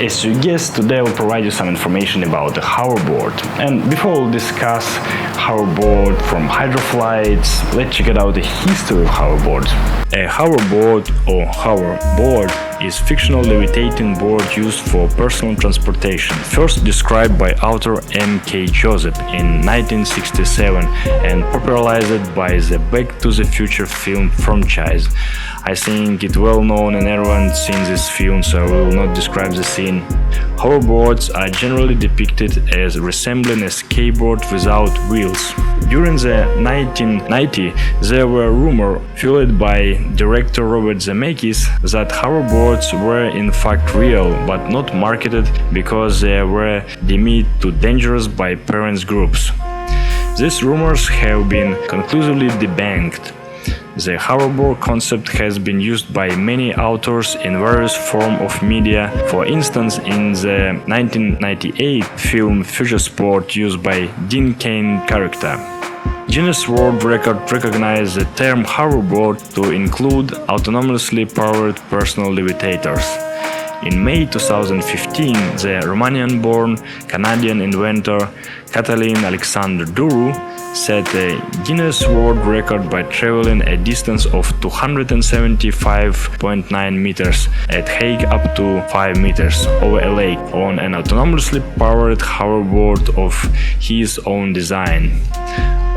as you guessed, today I will provide you some information about the hoverboard. And before we'll discuss hoverboard from hydroflights, let's check out the history of hoverboards. A hoverboard or hoverboard is fictional levitating board used for personal transportation, first described by author M.K. Joseph in 1967 and popularized by the Back to the Future film franchise. I think it's well known and everyone's seen this film, so I will not describe the scene. Hoverboards are generally depicted as resembling a skateboard without wheels. During the 1990s, there were rumors fueled by director Robert Zemeckis that hoverboards were in fact real, but not marketed because they were deemed too dangerous by parents groups. These rumors have been conclusively debunked. The hoverboard concept has been used by many authors in various forms of media. For instance, in the 1998 film Future Sport used by Dean Cain character. Guinness World Record recognized the term hoverboard to include autonomously powered personal levitators. In May 2015, the Romanian-born Canadian inventor Cătălin Alexandru Duru set a Guinness World Record by traveling a distance of 275.9 meters at height up to 5 meters over a lake on an autonomously powered hoverboard of his own design.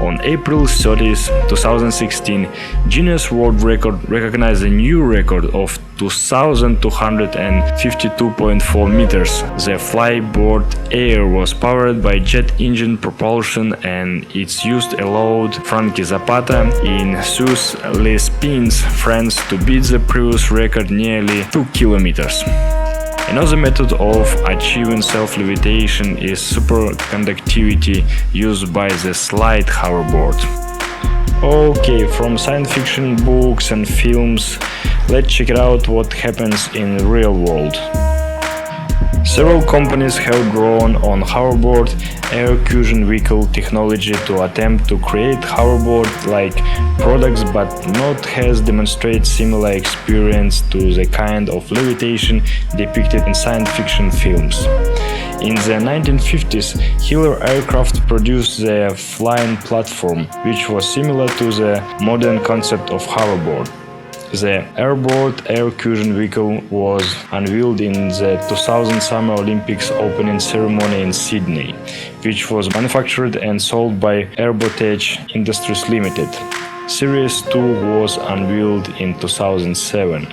On April 30, 2016, Guinness World Record recognized a new record of 2,252.4 meters. The Flyboard Air was powered by jet engine propulsion and its use allowed Frankie Zapata in Suisse Les Pins, France to beat the previous record nearly 2 kilometers. Another method of achieving self-levitation is superconductivity used by the slide hoverboard. Okay, from science fiction books and films, let's check it out what happens in the real world. Several companies have drawn on hoverboard air cushion vehicle technology to attempt to create hoverboard-like products, but not has demonstrated similar experience to the kind of levitation depicted in science fiction films. In the 1950s, Hiller Aircraft produced the flying platform, which was similar to the modern concept of hoverboard. The airboard air cushion vehicle was unveiled in the 2000 Summer Olympics opening ceremony in Sydney, which was manufactured and sold by Airbotage Industries Limited. Series 2 was unveiled in 2007.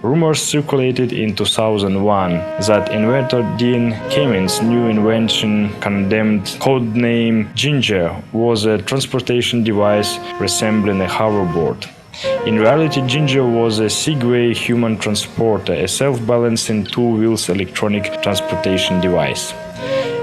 Rumors circulated in 2001 that inventor Dean Kamen's new invention, codenamed codename Ginger, was a transportation device resembling a hoverboard. In reality, Ginger was a Segway human transporter, a self-balancing two-wheels electronic transportation device.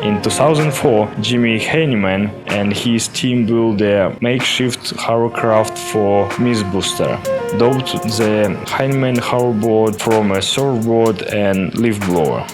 In 2004, Jimmy Heineman and his team built a makeshift hovercraft for Mythbuster, dubbed the Heineman hoverboard from a surfboard and leaf blower.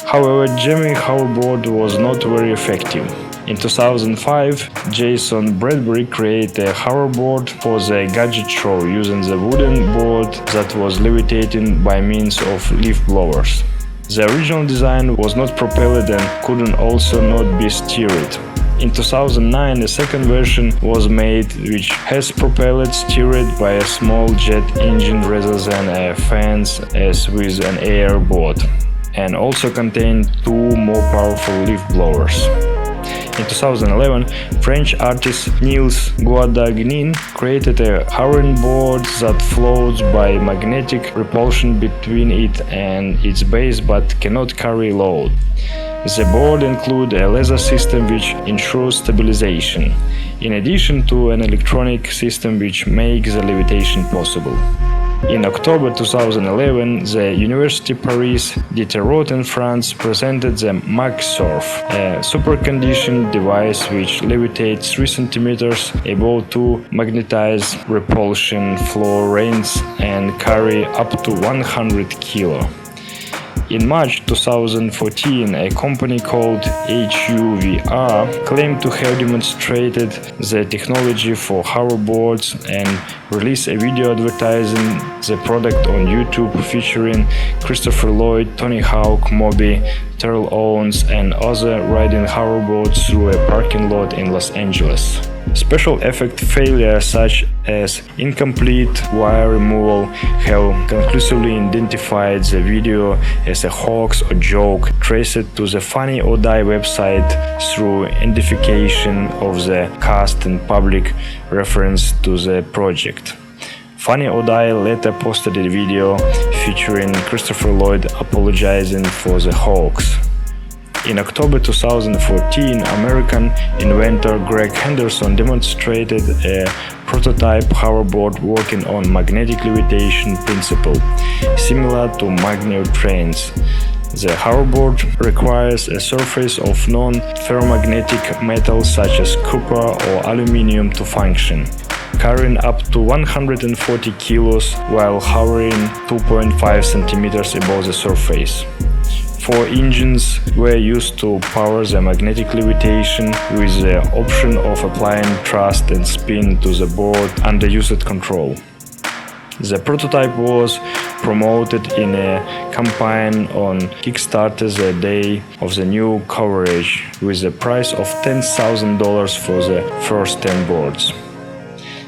However, Jimmy hoverboard was not very effective. In 2005, Jason Bradbury created a hoverboard for the gadget show using the wooden board that was levitating by means of leaf blowers. The original design was not propelled and could also not be steered. In 2009, a second version was made which has propelled steered by a small jet engine rather than a fans as with an airboard, and also contained two more powerful leaf blowers. In 2011, French artist Niels Guadagnin created a hovering board that floats by magnetic repulsion between it and its base but cannot carry load. The board includes a laser system which ensures stabilization, in addition to an electronic system which makes the levitation possible. In October 2011, the Université Paris Diderot in France presented the MagSurf, a superconducting device which levitates 3 cm above two magnetized repulsion floor rails and carry up to 100 kg. In March 2014, a company called HUVR claimed to have demonstrated the technology for hoverboards and released a video advertising the product on YouTube featuring Christopher Lloyd, Tony Hawk, Moby, Terrell Owens, and other riding hoverboards through a parking lot in Los Angeles. Special effect failures such as incomplete wire removal have conclusively identified the video as a hoax or joke, traced to the Funny or Die website through identification of the cast and public reference to the project. Funny or Die later posted a video featuring Christopher Lloyd apologizing for the hoax. In October 2014, American inventor Greg Henderson demonstrated a prototype hoverboard working on magnetic levitation principle, similar to magnet trains. The hoverboard requires a surface of non-ferromagnetic metals such as copper or aluminum to function, carrying up to 140 kilos while hovering 2.5 centimeters above the surface. 4 engines were used to power the magnetic levitation, with the option of applying thrust and spin to the board under user control. The prototype was promoted in a campaign on Kickstarter the day of the new coverage, with the price of $10,000 for the first 10 boards.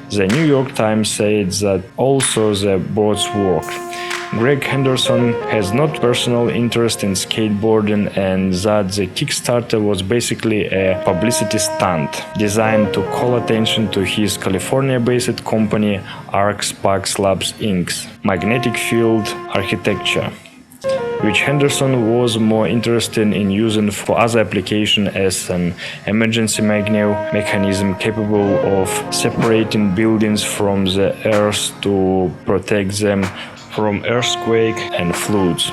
The New York Times said that also the boards worked. Greg Henderson has no personal interest in skateboarding and that the Kickstarter was basically a publicity stunt designed to call attention to his California-based company Arc Sparks Labs Inc.'s magnetic field architecture, which Henderson was more interested in using for other applications as an emergency magnet mechanism capable of separating buildings from the earth to protect them from earthquake and floods.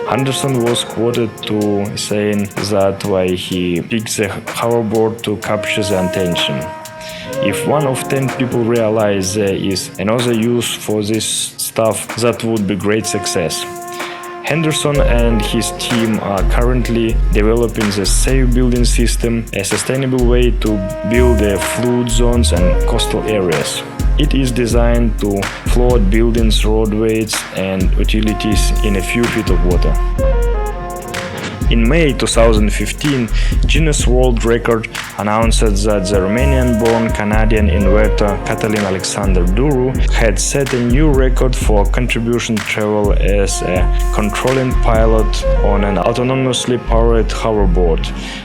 Henderson was quoted to saying that why he picked the hoverboard to capture the attention. If 1 of 10 people realize there is another use for this stuff, that would be great success. Henderson and his team are currently developing the Safe Building System, a sustainable way to build the flood zones and coastal areas. It is designed to float buildings, roadways, and utilities in a few feet of water. In May 2015, Guinness World Record announced that the Romanian-born Canadian inventor Cătălin Alexander Duru had set a new record for contribution travel as a controlling pilot on an autonomously powered hoverboard,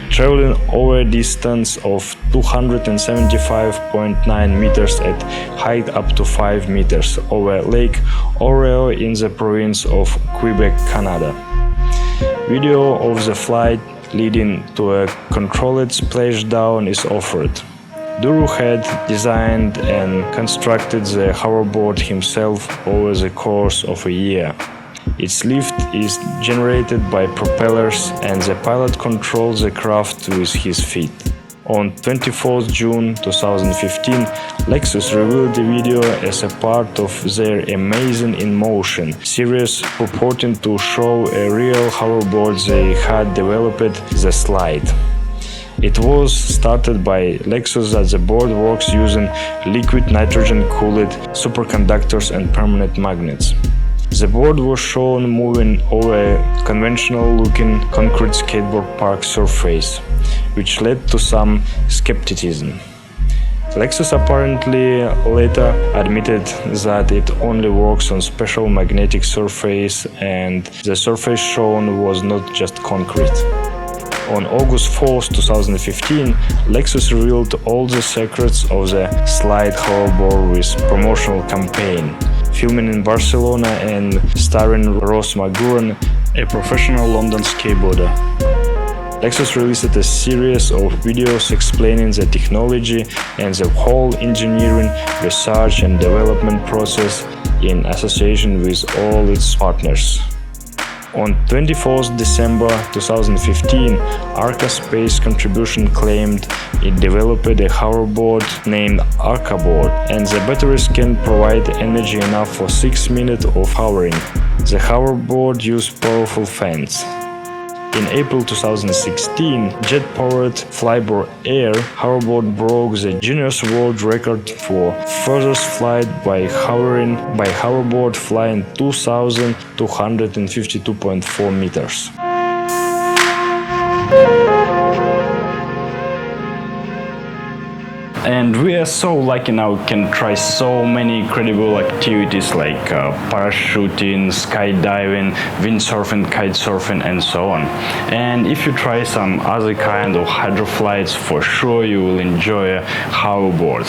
traveling over a distance of 275.9 meters at height up to 5 meters over Lake Oreo in the province of Quebec, Canada. Video of the flight leading to a controlled splashdown is offered. Duru had designed and constructed the hoverboard himself over the course of a year. Its lift is generated by propellers and the pilot controls the craft with his feet. On 24 June 2015, Lexus revealed the video as a part of their Amazing in Motion series, purporting to show a real hoverboard they had developed, the Slide. It was started by Lexus that the board works using liquid nitrogen-cooled superconductors and permanent magnets. The board was shown moving over a conventional-looking concrete skateboard park surface, which led to some skepticism. Lexus apparently later admitted that it only works on special magnetic surface and the surface shown was not just concrete. On August 4, 2015, Lexus revealed all the secrets of the Slide hoverboard with promotional campaign, filming in Barcelona and starring Ross McGurran, a professional London skateboarder. Lexus released a series of videos explaining the technology and the whole engineering, research and development process in association with all its partners. On 24th December 2015, Arca Space Contribution claimed it developed a hoverboard named Arcaboard, and the batteries can provide energy enough for 6 minutes of hovering. The hoverboard used powerful fans. In April 2016, jet-powered Flyboard Air hoverboard broke the Guinness World Record for furthest flight by hoverboard flying 2,252.4 meters. And we are so lucky now we can try so many incredible activities like parachuting, skydiving, windsurfing, kitesurfing and so on. And if you try some other kind of hydroflights, for sure you will enjoy a hoverboard.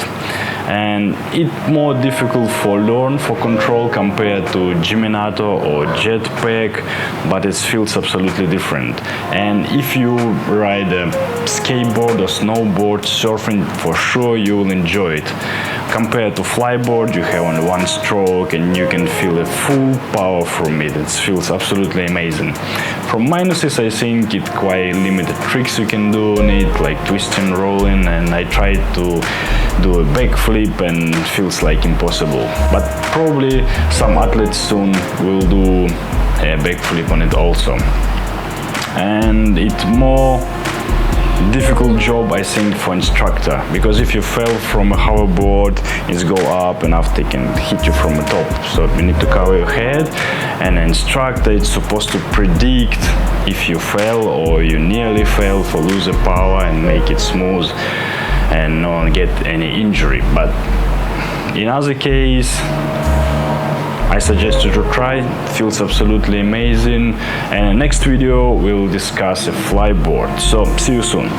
And it's more difficult for learn for control compared to Geminator or jetpack, but it feels absolutely different. And if you ride a skateboard or snowboard, surfing, for sure you will enjoy it. Compared to Flyboard, you have only one stroke and you can feel a full power from it. It feels absolutely amazing. From minuses, I think it quite limited tricks you can do on it, like twisting, rolling, and I tried to do a backflip and it feels like impossible. But probably some athletes soon will do a backflip on it also. And it's more difficult job, I think, for instructor, because if you fell from a hoverboard, it's go up and after it can hit you from the top, so you need to cover your head, and an instructor is supposed to predict if you fell or you nearly fell, for lose the power and make it smooth and not get any injury. But in other case, I suggest you to try. It feels absolutely amazing. And in the next video we'll discuss a Flyboard. So see you soon.